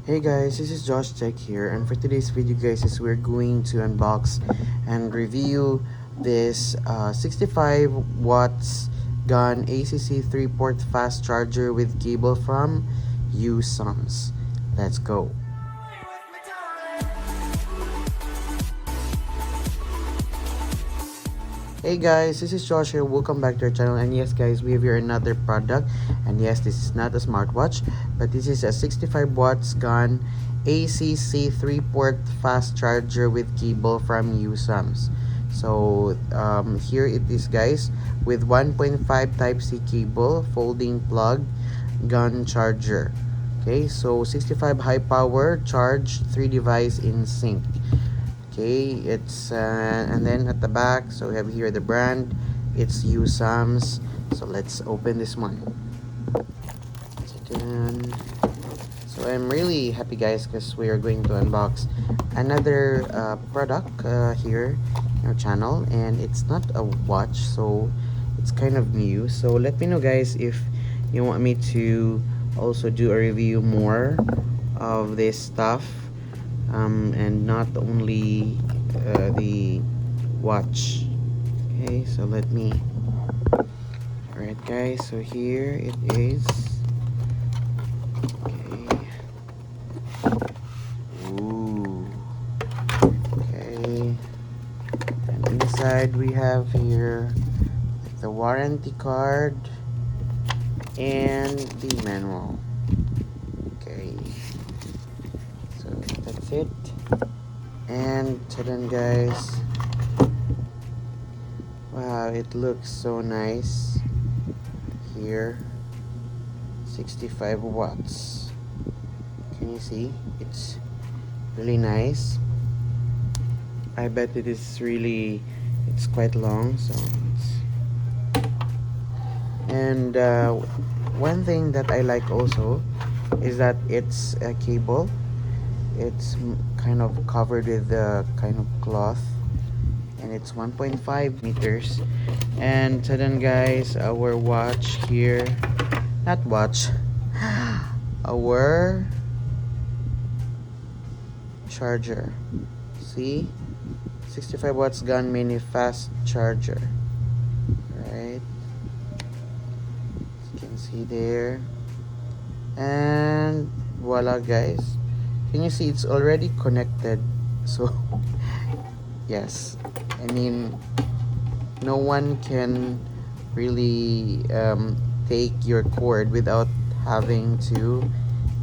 Hey guys, this is Josh Tech here, and for today's video guys is we're going to unbox and review this 65 watts GaN ACC 3-port fast charger with cable from USAMS. Let's go. Hey guys, this is Josh here. Welcome back to our channel. And yes guys, we have here another product. And yes, this is not a smartwatch, but this is a 65 watts GaN ACC 3-port fast charger with cable from USAMS. So here it is guys, with 1.5 Type-C cable, folding plug, GaN charger. Okay, so 65 high power, charge 3 device in sync. Okay, it's and then at the back, so we have here the brand, it's USAMS. So let's open this one. So I'm really happy guys, because we are going to unbox another product here in our channel, and it's not a watch, so it's kind of new. So let me know guys if you want me to also do a review more of this stuff, and not only the watch. Okay, so let me, alright guys, so here it is. Okay, ooh, okay, and inside we have here the warranty card and the manual. Okay, so that's it. And then guys, wow, it looks so nice here. 65 watts. Can you see? It's really nice. I bet it is really, it's quite long, so it's, and one thing that I like also is that it's a cable. It's kind of covered with a kind of cloth, and it's 1.5 meters. And so then guys, our watch here, not watch, our charger. See, 65 watts GaN mini fast charger, right? You can see there, and voila guys. Can you see it's already connected? So yes, I mean, no one can really take your cord without having to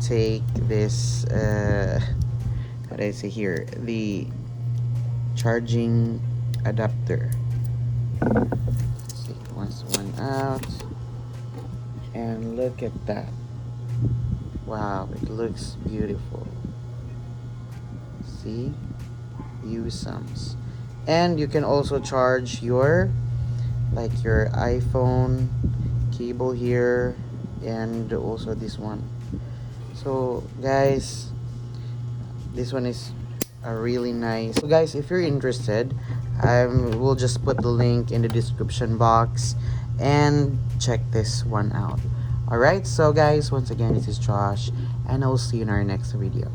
take this how do I say here, the charging adapter. Let's see, once one out, and look at that. Wow, it looks beautiful. See, USAMS. And you can also charge your, like your iPhone cable here, and also this one. So guys, this one is a really nice. So guys, if you're interested, we'll just put the link in the description box and check this one out. Alright, so guys, once again, this is Josh, and I'll see you in our next video.